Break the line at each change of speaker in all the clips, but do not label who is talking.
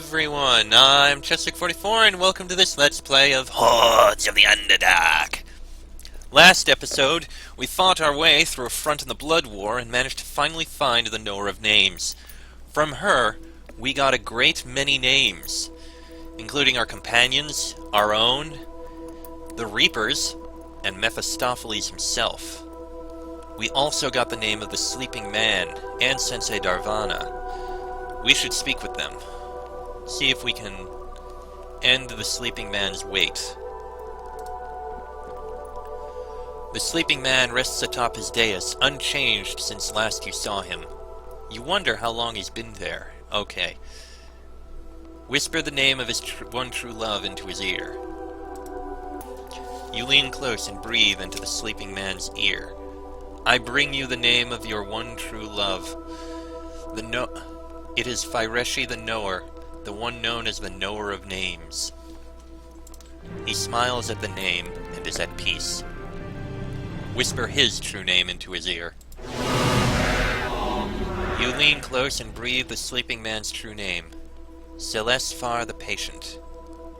everyone, I'm Cheswick44 and welcome to this Let's Play of Hordes of the Underdark. Last episode, we fought our way through a front in the Blood War and managed to finally find the Knower of Names. From her, we got a great many names, including our companions, our own, the Reapers, and Mephistopheles himself. We also got the name of the Sleeping Man and Sensei Darvana. We should speak with them. See if we can end the Sleeping Man's wait. The Sleeping Man rests atop his dais, unchanged since last you saw him. You wonder how long he's been there. Okay. Whisper the name of his one true love into his ear. You lean close and breathe into the Sleeping Man's ear. I bring you the name of your one true love. It is Fireshi the Knower, the one known as the Knower of Names. He smiles at the name and is at peace. Whisper his true name into his ear. You lean close and breathe the Sleeping Man's true name. Celesfar the Patient.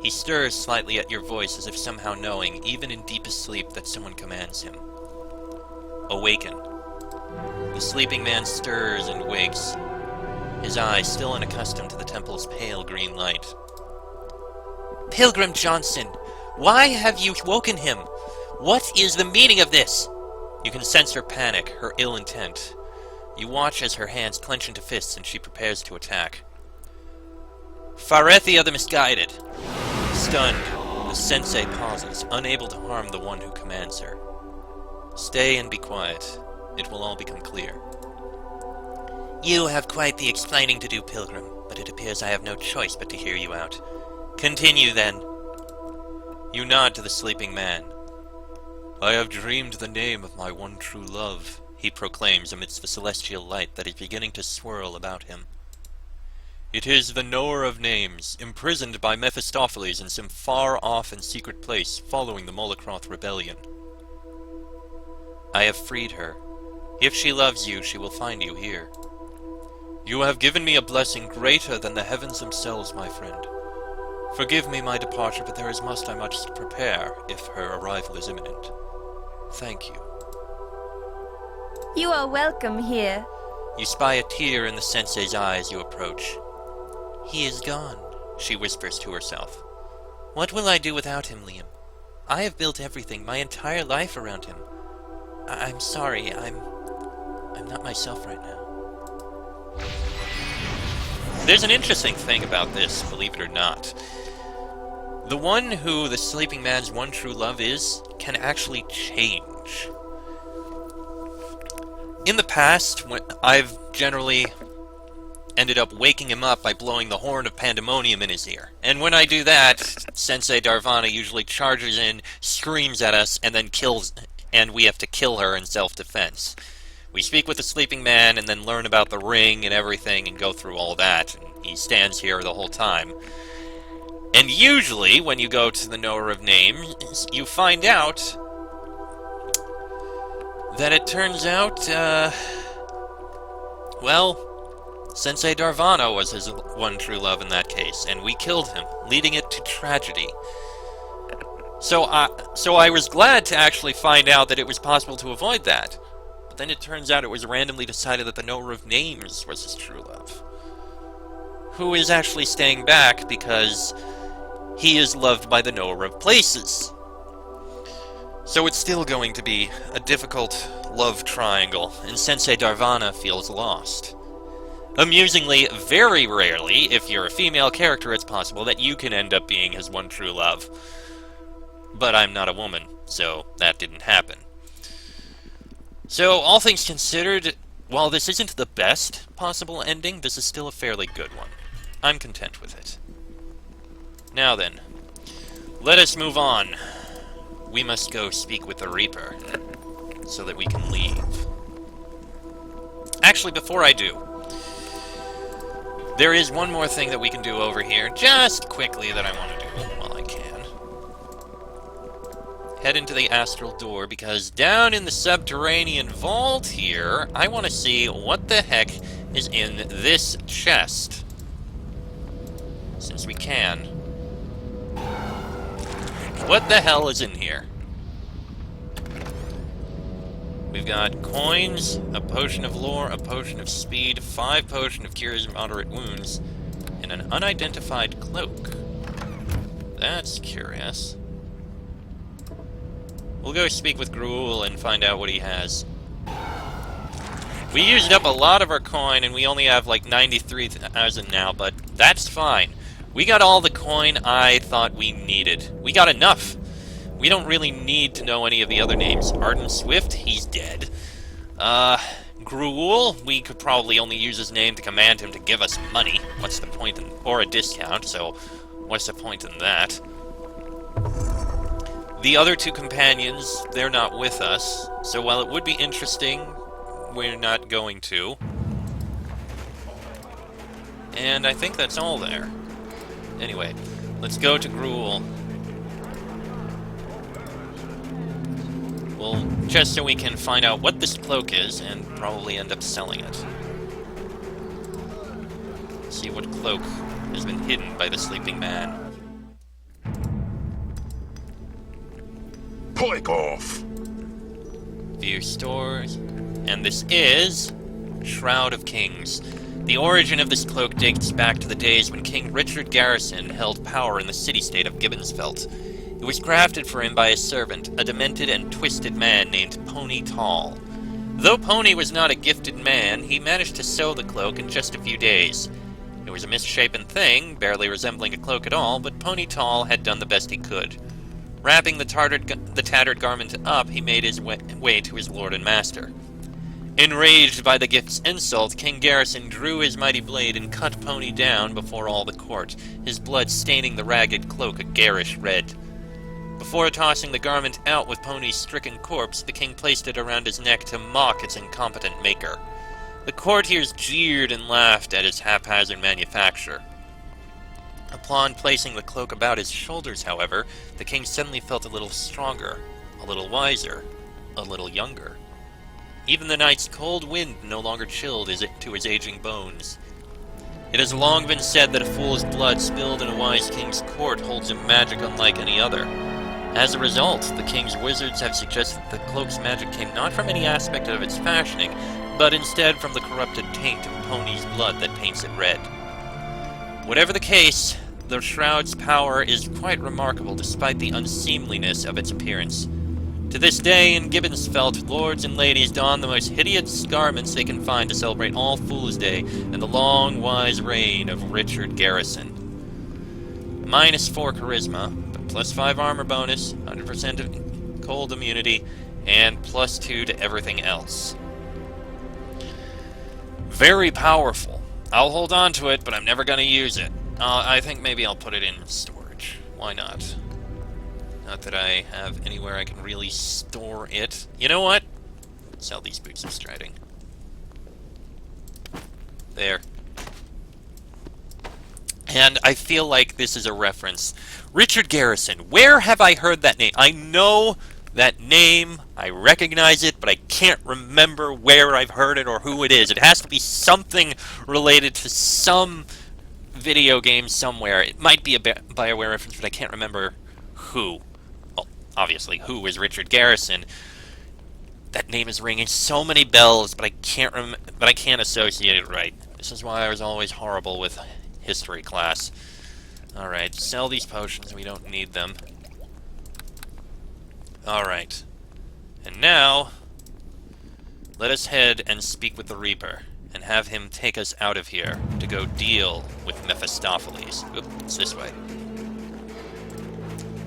He stirs slightly at your voice as if somehow knowing, even in deepest sleep, that someone commands him. Awaken. The Sleeping Man stirs and wakes, his eyes still unaccustomed to the temple's pale green light. Pilgrim Johnson, why have you woken him? What is the meaning of this? You can sense her panic, her ill intent. You watch as her hands clench into fists and she prepares to attack. Farethia the Misguided. Stunned, the sensei pauses, unable to harm the one who commands her. Stay and be quiet. It will all become clear. You have quite the explaining to do, Pilgrim, but it appears I have no choice but to hear you out. Continue, then. You nod to the Sleeping Man. I have dreamed the name of my one true love, he proclaims amidst the celestial light that is beginning to swirl about him. It is the Knower of Names, imprisoned by Mephistopheles in some far-off and secret place following the Molocroth Rebellion. I have freed her. If she loves you, she will find you here. You have given me a blessing greater than the heavens themselves, my friend. Forgive me my departure, but there is much to prepare if her arrival is imminent. Thank you.
You are welcome here.
You spy a tear in the sensei's eye as you approach. He is gone, she whispers to herself. What will I do without him, Liam? I have built everything, my entire life around him. I'm sorry, I'm not myself right now. There's an interesting thing about this, believe it or not. The one who the Sleeping Man's one true love is, can actually change. In the past, I've generally ended up waking him up by blowing the horn of pandemonium in his ear. And when I do that, Sensei Darvana usually charges in, screams at us, and then kills, and we have to kill her in self-defense. We speak with the Sleeping Man and then learn about the ring and everything and go through all that, and he stands here the whole time. And usually, when you go to the Knower of Names, you find out that it turns out, well, Sensei Darvana was his one true love in that case, and we killed him, leading it to tragedy. So I was glad to actually find out that it was possible to avoid that. But then it turns out it was randomly decided that the Knower of Names was his true love, who is actually staying back because he is loved by the Knower of Places. So it's still going to be a difficult love triangle, and Sensei Darvana feels lost. Amusingly, very rarely, if you're a female character, it's possible that you can end up being his one true love. But I'm not a woman, so that didn't happen. So, all things considered, while this isn't the best possible ending, this is still a fairly good one. I'm content with it. Now then, let us move on. We must go speak with the Reaper, so that we can leave. Actually, before I do, there is one more thing that we can do over here, just quickly, that I want to do while I can. Head into the astral door, because down in the subterranean vault here, I want to see what the heck is in this chest. since we can. What the hell is in here? We've got coins, a potion of lore, a potion of speed, 5 potion of cures moderate wounds, and an unidentified cloak. That's curious. We'll go speak with Gruul and find out what he has. We used up a lot of our coin, and we only have like 93,000 now, but that's fine. We got all the coin I thought we needed. We got enough. We don't really need to know any of the other names. Arden Swift, he's dead. Gruul, we could probably only use his name to command him to give us money. What's the point in... or a discount, so what's the point in that? The other 2 companions, they're not with us, so while it would be interesting, we're not going to. And I think that's all there. Anyway, let's go to Gruul. Well, just so we can find out what this cloak is, and probably end up selling it. See what cloak has been hidden by the sleeping man.
Pipe off!
View stores. And this is... Shroud of Kings. The origin of this cloak dates back to the days when King Richard Garrison held power in the city-state of Gibbonsfeld. It was crafted for him by his servant, a demented and twisted man named Pony Tall. Though Pony was not a gifted man, he managed to sew the cloak in just a few days. It was a misshapen thing, barely resembling a cloak at all, but Pony Tall had done the best he could. Wrapping the tattered garment up, he made his way to his lord and master. Enraged by the gift's insult, King Garrison drew his mighty blade and cut Pony down before all the court, his blood staining the ragged cloak a garish red. Before tossing the garment out with Pony's stricken corpse, the king placed it around his neck to mock its incompetent maker. The courtiers jeered and laughed at his haphazard manufacture. Upon placing the cloak about his shoulders, however, the king suddenly felt a little stronger, a little wiser, a little younger. Even the night's cold wind no longer chilled to his aging bones. It has long been said that a fool's blood spilled in a wise king's court holds a magic unlike any other. As a result, the king's wizards have suggested that the cloak's magic came not from any aspect of its fashioning, but instead from the corrupted taint of Pony's blood that paints it red. Whatever the case, the shroud's power is quite remarkable despite the unseemliness of its appearance. To this day, in Gibbonsfeld, lords and ladies don the most hideous garments they can find to celebrate All Fool's Day and the long, wise reign of Richard Garrison. -4 charisma, but +5 armor bonus, 100% of cold immunity, and +2 to everything else. Very powerful. I'll hold on to it, but I'm never going to use it. I think maybe I'll put it in storage. Why not? Not that I have anywhere I can really store it. You know what? Sell these boots of striding. There. And I feel like this is a reference. Richard Garrison. Where have I heard that name? I know that name. I recognize it, but I can't remember where I've heard it or who it is. It has to be something related to some video game somewhere. It might be a BioWare reference, but I can't remember who. Well, obviously, who is Richard Garrison? That name is ringing so many bells, but I can't associate it right. This is why I was always horrible with history class. Alright, sell these potions, we don't need them. Alright. And now, let us head and speak with the Reaper, and have him take us out of here to go deal with Mephistopheles. Oop, it's this way.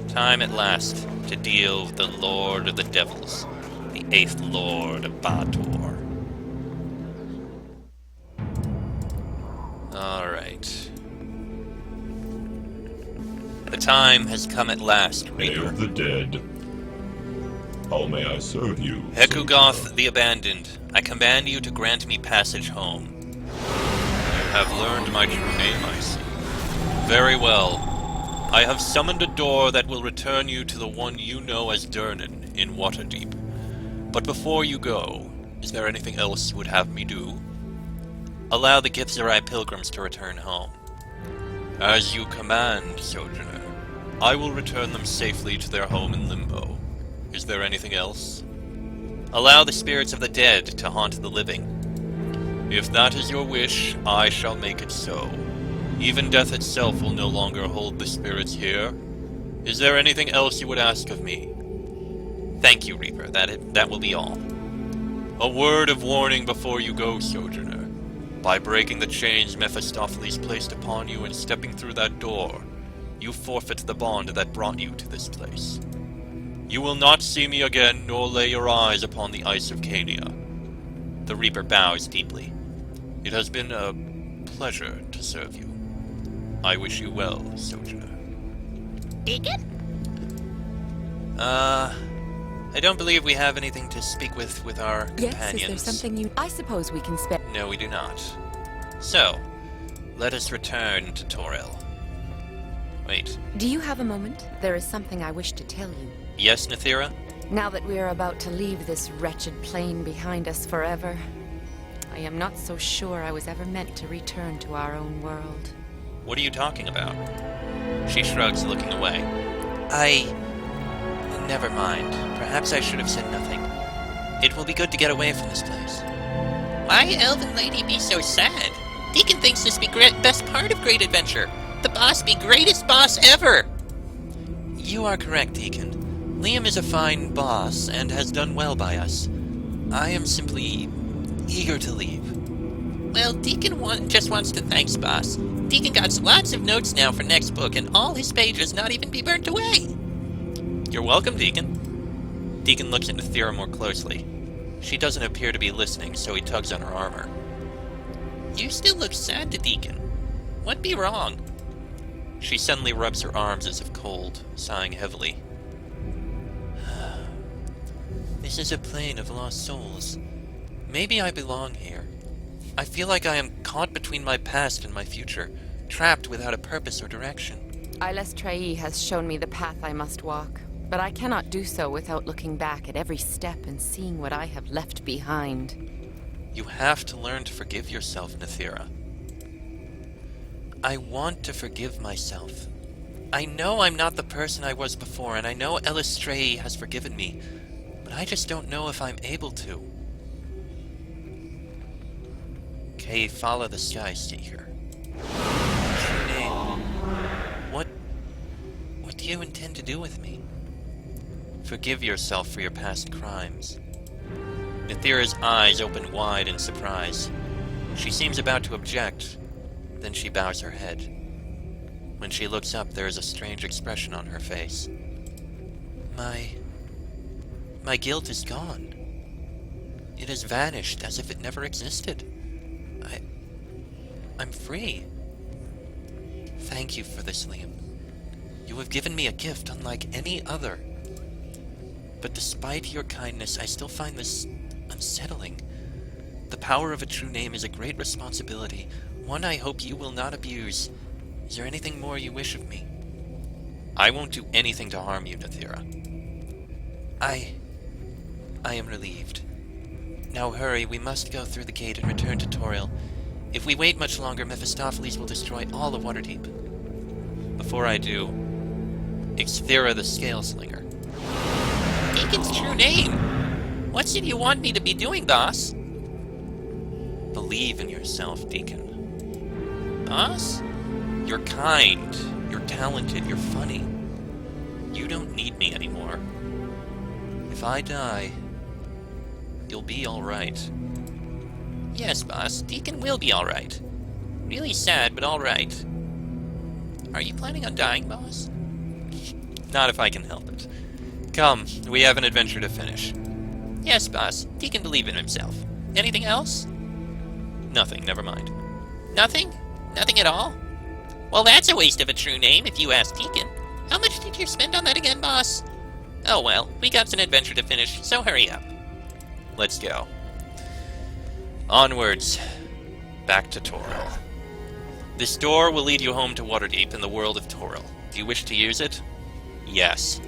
Time at last to deal with the Lord of the Devils, the 8th Lord of Bator. Alright. The time has come at last, Reaper.
Hail the dead. How may I serve you?
Hekugoth the Abandoned, I command you to grant me passage home. You have learned my true name, I see. Very well. I have summoned a door that will return you to the one you know as Durnan in Waterdeep. But before you go, is there anything else you would have me do? Allow the Githzerai pilgrims to return home. As you command, Sojourner. I will return them safely to their home in Limbo. Is there anything else? Allow the spirits of the dead to haunt the living. If that is your wish, I shall make it so. Even death itself will no longer hold the spirits here. Is there anything else you would ask of me? Thank you, Reaper. That will be all. A word of warning before you go, Sojourner. By breaking the chains Mephistopheles placed upon you and stepping through that door, you forfeit the bond that brought you to this place. You will not see me again, nor lay your eyes upon the ice of Cania. The Reaper bows deeply. It has been a pleasure to serve you. I wish you well, Sojourner.
Deacon?
I don't believe we have anything to speak with our companions.
Yes, is there something you... I suppose we can spare...
No, we do not. So, let us return to Toril. Wait.
Do you have a moment? There is something I wish to tell you.
Yes, Nethira?
Now that we are about to leave this wretched plane behind us forever, I am not so sure I was ever meant to return to our own world.
What are you talking about? She shrugs, looking away. Never mind. Perhaps I should have said nothing. It will be good to get away from this place.
Why, Elven Lady, be so sad? Deacon thinks this be best part of Great Adventure. The boss be greatest boss ever.
You are correct, Deacon. Liam is a fine boss and has done well by us. I am simply eager to leave.
Well, Deacon just wants to thanks boss. Deacon got lots of notes now for next book, and all his pages not even be burnt away.
You're welcome, Deacon. Deacon looks at Nethira more closely. She doesn't appear to be listening, so he tugs on her armor.
You still look sad to Deacon. What be wrong?
She suddenly rubs her arms as if cold, sighing heavily. This is a plane of lost souls. Maybe I belong here. I feel like I am caught between my past and my future, trapped without a purpose or direction.
Illustrae has shown me the path I must walk, but I cannot do so without looking back at every step and seeing what I have left behind.
You have to learn to forgive yourself, Nethira. I want to forgive myself. I know I'm not the person I was before, and I know Illustrae has forgiven me, but I just don't know if I'm able to. Okay, follow the Sky Seeker. True name. What do you intend to do with me? Forgive yourself for your past crimes. Nethira's eyes open wide in surprise. She seems about to object, then she bows her head. When she looks up, there is a strange expression on her face. My guilt is gone. It has vanished as if it never existed. I'm free. Thank you for this, Liam. You have given me a gift unlike any other. But despite your kindness, I still find this unsettling. The power of a true name is a great responsibility, one I hope you will not abuse. Is there anything more you wish of me? I won't do anything to harm you, Nethira. I am relieved. Now hurry, we must go through the gate and return to Toril. If we wait much longer, Mephistopheles will destroy all of Waterdeep. Before I do, Ixthira the Scale Slinger.
Deacon's true name. What's it you want me to be doing, boss?
Believe in yourself, Deacon.
Boss?
You're kind, you're talented, you're funny. You don't need me anymore. If I die, you'll be alright.
Yes, boss. Deacon will be alright. Really sad, but alright. Are you planning on dying, boss?
Not if I can help it. Come, we have an adventure to finish.
Yes, boss. Deacon believe in himself. Anything else?
Nothing, never mind.
Nothing? Nothing at all? Well, that's a waste of a true name, if you ask Deacon. How much did you spend on that again, boss? Oh well, we got an adventure to finish, so hurry up.
Let's go. Onwards. Back to Toril. This door will lead you home to Waterdeep in the world of Toril. Do you wish to use it? Yes.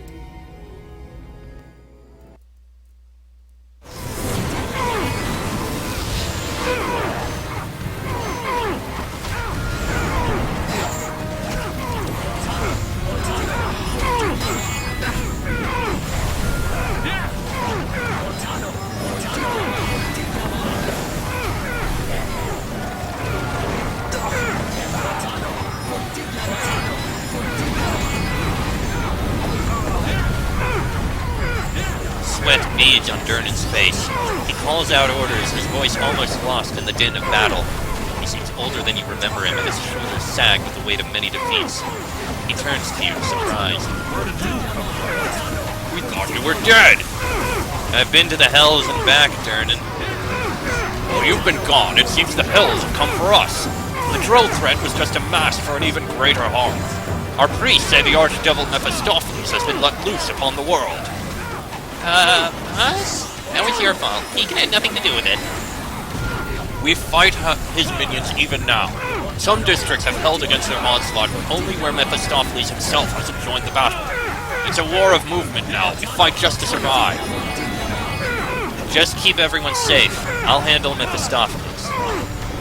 beads on Durnan's face. He calls out orders, his voice almost lost in the din of battle. He seems older than you remember him, and his shoulders sag with the weight of many defeats. He turns to you, surprised. We thought you were dead! I've been to the Hells and back, Durnan. Well, you've been gone. It seems the Hells have come for us. The Droll threat was just a mask for an even greater harm. Our priests say the archdevil Mephistopheles has been let loose upon the world.
Us? That was your fault. Deacon had nothing to do with it.
We fight his minions even now. Some districts have held against their onslaught, but only where Mephistopheles himself hasn't joined the battle. It's a war of movement now. We fight just to survive. Just keep everyone safe. I'll handle Mephistopheles.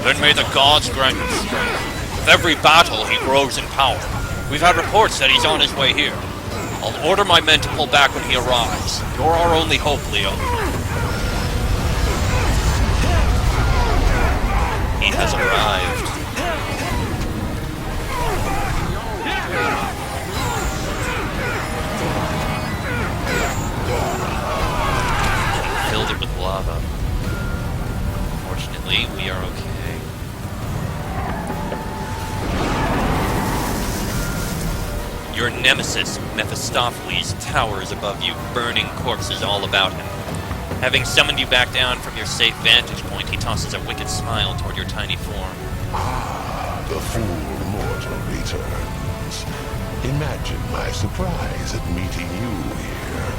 Then may the gods grant him strength. With every battle, he grows in power. We've had reports that he's on his way here. I'll order my men to pull back when he arrives. You're our only hope, Leo. He has arrived. Filled it with lava. Fortunately, we are okay. Your nemesis, Mephistopheles, towers above you, burning corpses all about him. Having summoned you back down from your safe vantage point, he tosses a wicked smile toward your tiny form.
Ah, the fool mortal returns. Imagine my surprise at meeting you here.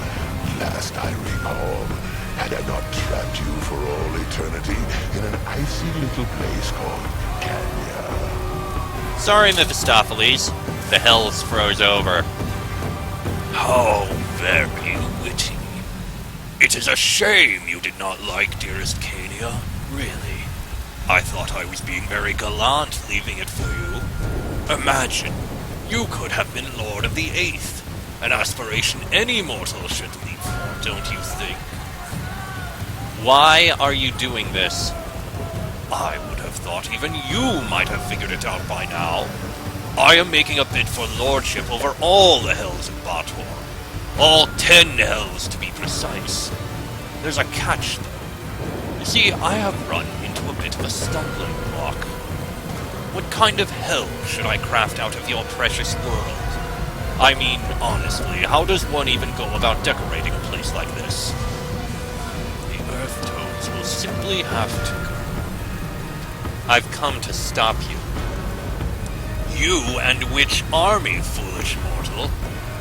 Last I recall, had I not trapped you for all eternity in an icy little place called Canya.
Sorry, Mephistopheles. The Hells froze over.
How very witty. It is a shame you did not like dearest Cania, really. I thought I was being very gallant leaving it for you. Imagine, you could have been Lord of the Eighth, an aspiration any mortal should leap for, don't you think?
Why are you doing this?
I would have thought even you might have figured it out by now. I am making a bid for lordship over all the Hells of Bator. All 10 Hells, to be precise. There's a catch, though. You see, I have run into a bit of a stumbling block. What kind of hell should I craft out of your precious world? I mean, honestly, how does one even go about decorating a place like this? The Earth Toads will simply have to go.
I've come to stop you.
You and which army, foolish mortal?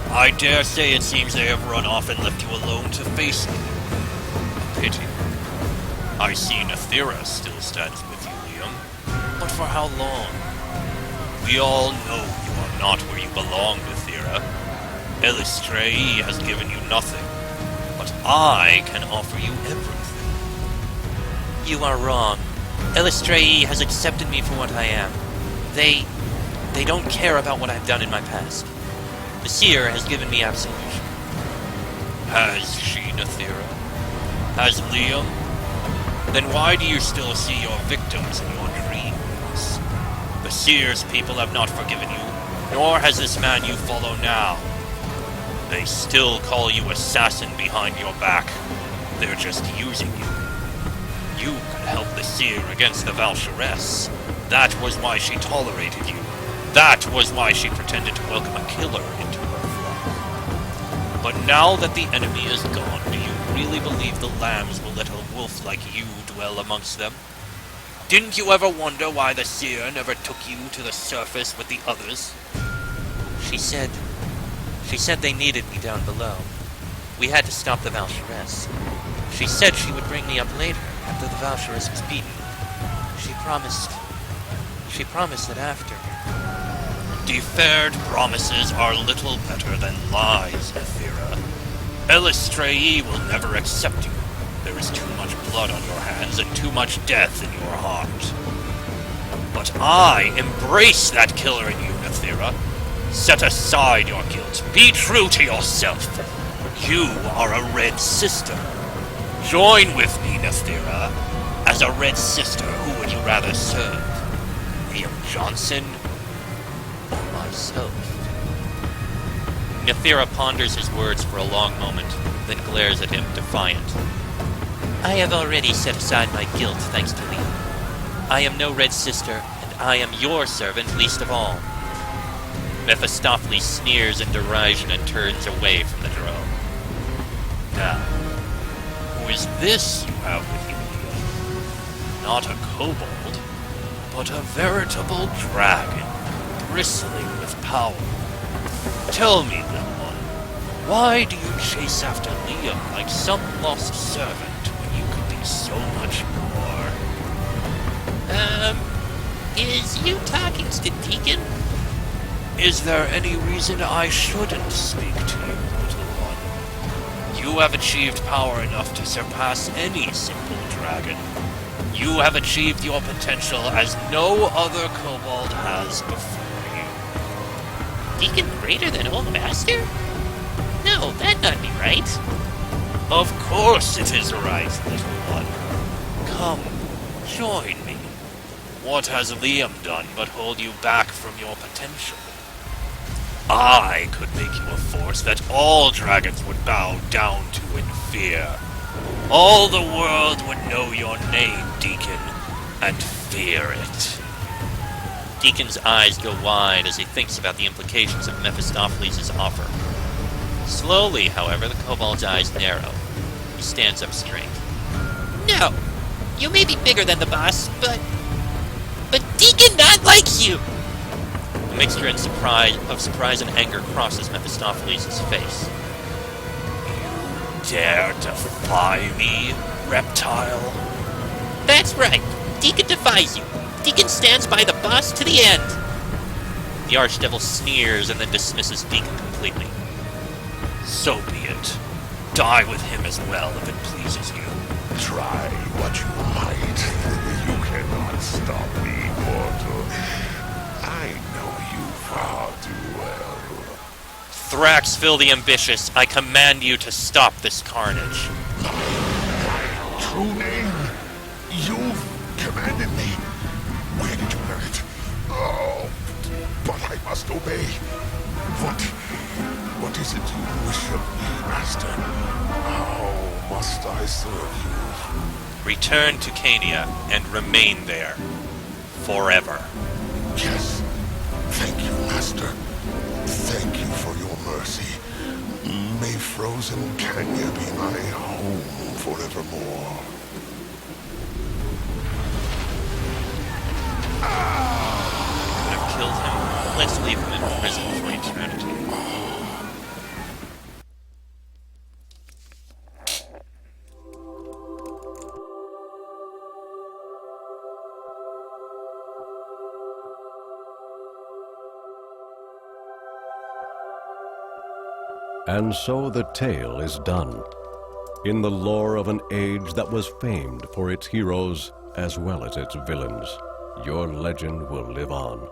I dare say it seems they have run off and left you alone to face me. A pity. I see Nethera still stands with you, Liam. But for how long? We all know you are not where you belong, Nethera. Elistrae has given you nothing, but I can offer you everything.
You are wrong. Elistrae has accepted me for what I am. They don't care about what I've done in my past. The Seer has given me absolution.
Has she, Nethera? Has Liam? Then why do you still see your victims in your dreams? The Seer's people have not forgiven you, nor has this man you follow now. They still call you assassin behind your back. They're just using you. You could help the Seer against the Valsharess. That was why she tolerated you. That was why she pretended to welcome a killer into her flock. But now that the enemy is gone, do you really believe the lambs will let a wolf like you dwell amongst them? Didn't you ever wonder why the Seer never took you to the surface with the others?
She said they needed me down below. We had to stop the Valsharess. She said she would bring me up later, after the Valsharess was beaten. She promised that after.
Deferred promises are little better than lies, Nethera. Elistrae will never accept you. There is too much blood on your hands and too much death in your heart. But I embrace that killer in you, Nethera. Set aside your guilt. Be true to yourself. You are a Red Sister. Join with me, Nethera. As a Red Sister, who would you rather serve? Liam Johnson or myself?
Nethera ponders his words for a long moment, then glares at him, defiant.
I have already set aside my guilt thanks to Liam. I am no Red Sister, and I am your servant least of all.
Mephistopheles sneers in derision and turns away from the drone.
Now, who is this you have with you, Liam? Not a kobold, but a veritable dragon, bristling with power. Tell me, little one, why do you chase after Liam like some lost servant when you could be so much more?
Is you talking to Deacon?
Is there any reason I shouldn't speak to you, little one? You have achieved power enough to surpass any simple dragon. You have achieved your potential as no other kobold has before you.
Deacon greater than Old Master? No, that'd not be right.
Of course it is right, little one. Come, join me. What has Liam done but hold you back from your potential? I could make you a force that all dragons would bow down to in fear. All the world would know your name, Deacon, and fear it.
Deacon's eyes go wide as he thinks about the implications of Mephistopheles' offer. Slowly, however, the kobold's eyes narrow. He stands up straight.
No, you may be bigger than the boss, but Deacon not likes you.
A mixture of surprise and anger crosses Mephistopheles' face.
Dare defy me, reptile?
That's right. Deacon defies you. Deacon stands by the boss to the end.
The Archdevil sneers and then dismisses Deacon completely.
So be it. Die with him as well if it pleases you.
Try what you might. You cannot stop me, mortal. I know you far too well.
Thraxville the Ambitious, I command you to stop this carnage.
My true name? You've commanded me. Where did you learn it? Oh, but I must obey. What is it you wish of me, Master? How must I serve you?
Return to Cania and remain there. Forever.
Yes. Thank you, Master. Thank you for your mercy. May frozen Cania be my home forevermore.
Could have killed him. Let's leave him in prison for eternity.
And so the tale is done. In the lore of an age that was famed for its heroes as well as its villains, your legend will live on.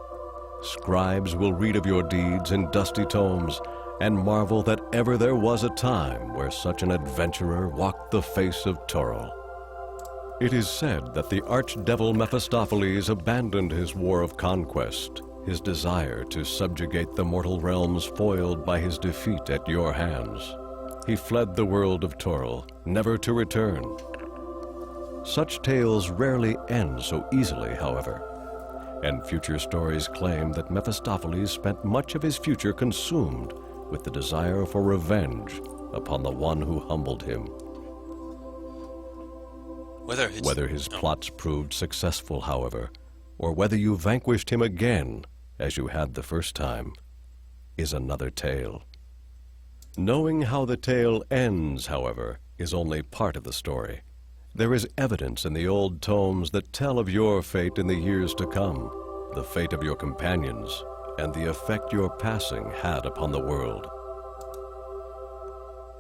Scribes will read of your deeds in dusty tomes and marvel that ever there was a time where such an adventurer walked the face of Toril. It is said that the archdevil Mephistopheles abandoned his war of conquest, his desire to subjugate the mortal realms foiled by his defeat at your hands. He fled the world of Toril, never to return. Such tales rarely end so easily, however, and future stories claim that Mephistopheles spent much of his future consumed with the desire for revenge upon the one who humbled him. Whether his plots proved successful, however, or whether you vanquished him again, as you had the first time, is another tale. Knowing how the tale ends, however, is only part of the story. There is evidence in the old tomes that tell of your fate in the years to come, the fate of your companions, and the effect your passing had upon the world.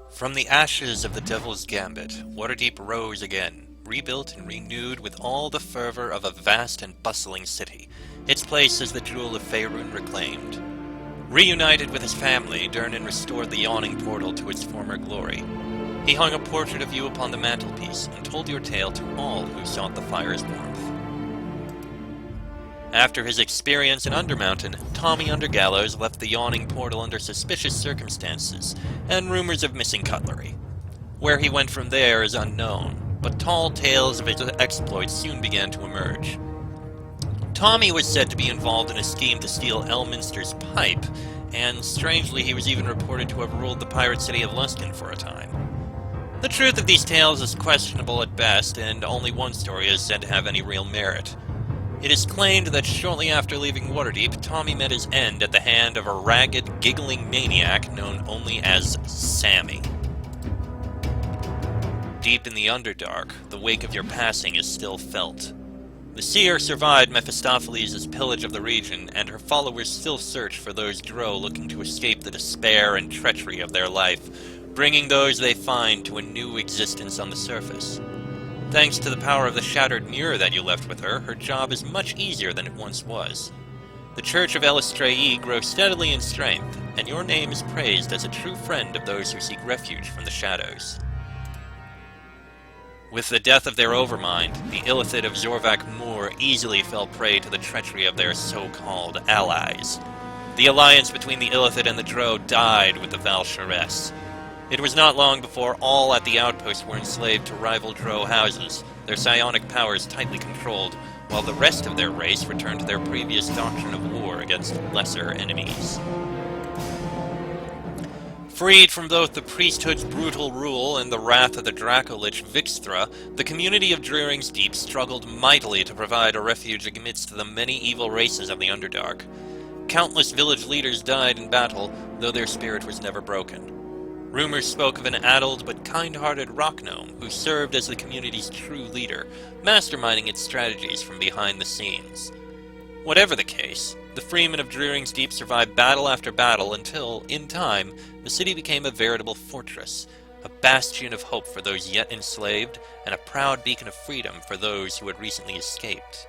From the ashes of the Devil's Gambit, Waterdeep rose again, rebuilt and renewed with all the fervor of a vast and bustling city, its place as the Jewel of Faerun reclaimed. Reunited with his family, Durnan restored the yawning portal to its former glory. He hung a portrait of you upon the mantelpiece and told your tale to all who sought the fire's warmth. After his experience in Undermountain, Tommy Undergallows left the yawning portal under suspicious circumstances and rumors of missing cutlery. Where he went from there is unknown, but tall tales of his exploits soon began to emerge. Tommy was said to be involved in a scheme to steal Elminster's pipe, and strangely he was even reported to have ruled the pirate city of Luskan for a time. The truth of these tales is questionable at best, and only one story is said to have any real merit. It is claimed that shortly after leaving Waterdeep, Tommy met his end at the hand of a ragged, giggling maniac known only as Sammy. Deep in the Underdark, the wake of your passing is still felt. The seer survived Mephistopheles' pillage of the region, and her followers still search for those drow looking to escape the despair and treachery of their life, bringing those they find to a new existence on the surface. Thanks to the power of the shattered mirror that you left with her, her job is much easier than it once was. The Church of Elistrae grows steadily in strength, and your name is praised as a true friend of those who seek refuge from the shadows. With the death of their overmind, the Illithid of Zorvak Moor easily fell prey to the treachery of their so-called allies. The alliance between the Illithid and the Drow died with the Valsharess. It was not long before all at the outpost were enslaved to rival Drow houses, their psionic powers tightly controlled, while the rest of their race returned to their previous doctrine of war against lesser enemies. Freed from both the priesthood's brutal rule and the wrath of the Dracolich Vixthra, the community of Drearing's Deep struggled mightily to provide a refuge amidst the many evil races of the Underdark. Countless village leaders died in battle, though their spirit was never broken. Rumors spoke of an addled but kind-hearted rock gnome who served as the community's true leader, masterminding its strategies from behind the scenes. Whatever the case, the freemen of Drearing's Deep survived battle after battle until, in time, the city became a veritable fortress, a bastion of hope for those yet enslaved, and a proud beacon of freedom for those who had recently escaped.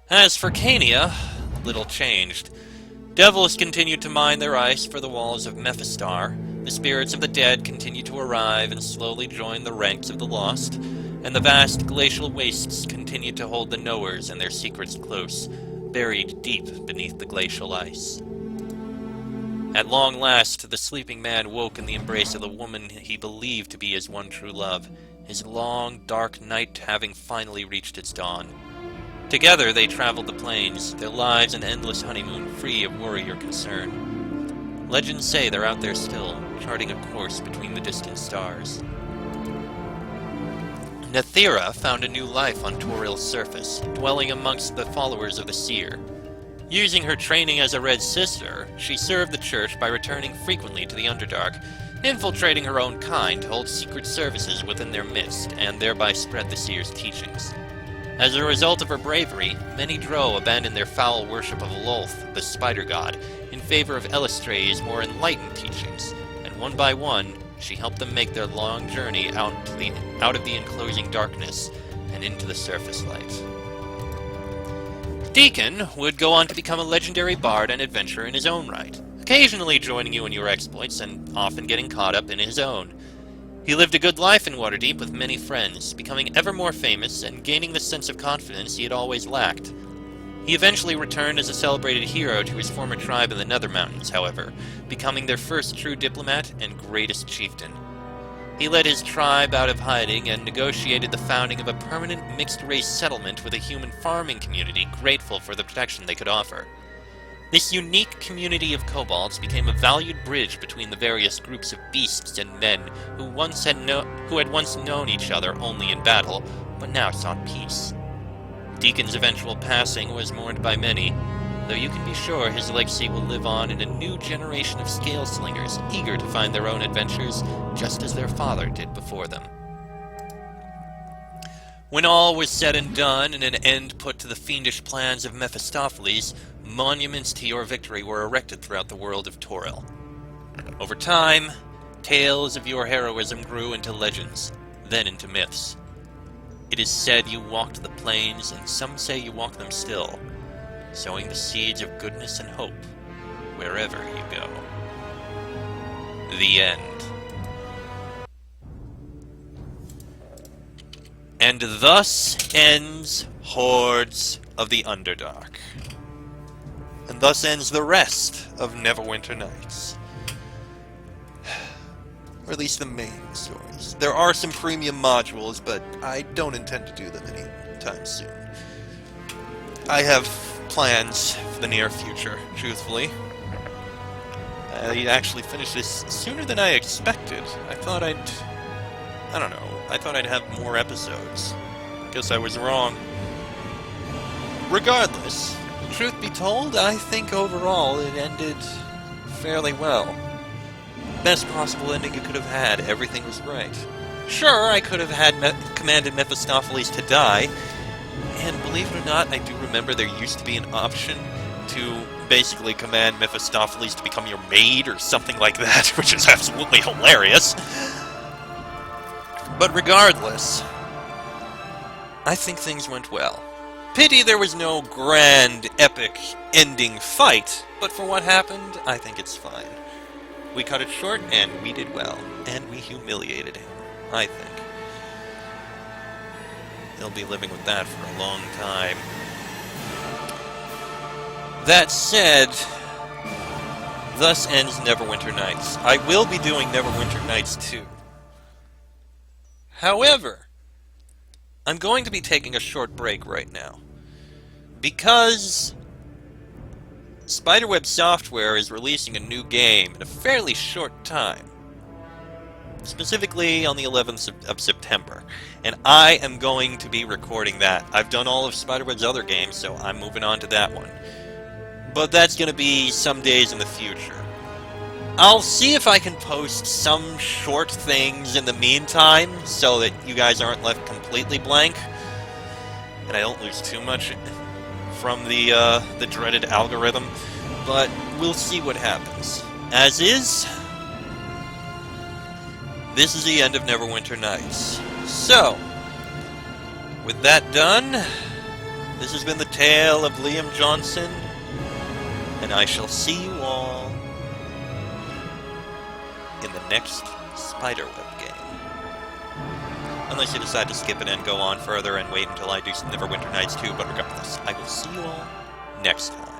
As for Cania, little changed. Devils continued to mine their ice for the walls of Mephistar, the spirits of the dead continued to arrive and slowly join the ranks of the lost, and the vast glacial wastes continued to hold the knowers and their secrets close, buried deep beneath the glacial ice. At long last, the sleeping man woke in the embrace of the woman he believed to be his one true love, his long, dark night having finally reached its dawn. Together they traveled the plains, their lives an endless honeymoon free of worry or concern. Legends say they're out there still, charting a course between the distant stars. Nethira found a new life on Toril's surface, dwelling amongst the followers of the Seer. Using her training as a Red Sister, she served the Church by returning frequently to the Underdark, infiltrating her own kind to hold secret services within their midst, and thereby spread the Seer's teachings. As a result of her bravery, many Drow abandoned their foul worship of Lolth, the Spider God, in favor of Elistrae's more enlightened teachings, and one by one, she helped them make their long journey out of the enclosing darkness and into the surface light. Deacon would go on to become a legendary bard and adventurer in his own right, occasionally joining you in your exploits and often getting caught up in his own. He lived a good life in Waterdeep with many friends, becoming ever more famous and gaining the sense of confidence he had always lacked. He eventually returned as a celebrated hero to his former tribe in the Nether Mountains, however, becoming their first true diplomat and greatest chieftain. He led his tribe out of hiding and negotiated the founding of a permanent mixed-race settlement with a human farming community grateful for the protection they could offer. This unique community of kobolds became a valued bridge between the various groups of beasts and men who had once known each other only in battle, but now sought peace. Deacon's eventual passing was mourned by many, though you can be sure his legacy will live on in a new generation of scale slingers eager to find their own adventures, just as their father did before them. When all was said and done, and an end put to the fiendish plans of Mephistopheles, monuments to your victory were erected throughout the world of Toril. Over time, tales of your heroism grew into legends, then into myths. It is said you walked the plains, and some say you walk them still, sowing the seeds of goodness and hope wherever you go. The end. And thus ends Hordes of the Underdark. And thus ends the rest of Neverwinter Nights. Or at least the main stories. There are some premium modules, but I don't intend to do them anytime soon. I have plans for the near future, truthfully. I actually finished this sooner than I expected. I thought I don't know. I thought I'd have more episodes. Guess I was wrong. Regardless, truth be told, I think overall it ended fairly well. Best possible ending it could have had. Everything was right. Sure, I could have had commanded Mephistopheles to die, and believe it or not, I do remember there used to be an option to basically command Mephistopheles to become your maid or something like that, which is absolutely hilarious. But regardless, I think things went well. Pity there was no grand, epic, ending fight, but for what happened, I think it's fine. We cut it short, and we did well, and we humiliated him, I think. He'll be living with that for a long time. That said, thus ends Neverwinter Nights. I will be doing Neverwinter Nights 2. However, I'm going to be taking a short break right now, because Spiderweb Software is releasing a new game in a fairly short time, specifically on the 11th of September, and I am going to be recording that. I've done all of Spiderweb's other games, so I'm moving on to that one. But that's going to be some days in the future. I'll see if I can post some short things in the meantime, so that you guys aren't left completely blank, and I don't lose too much from the dreaded algorithm, but we'll see what happens. As is, this is the end of Neverwinter Nights. So, with that done, this has been the tale of Liam Johnson, and I shall see you all in the next Spiderweb game. Unless you decide to skip it and go on further and wait until I do Neverwinter Nights 2, but regardless, I will see you all next time.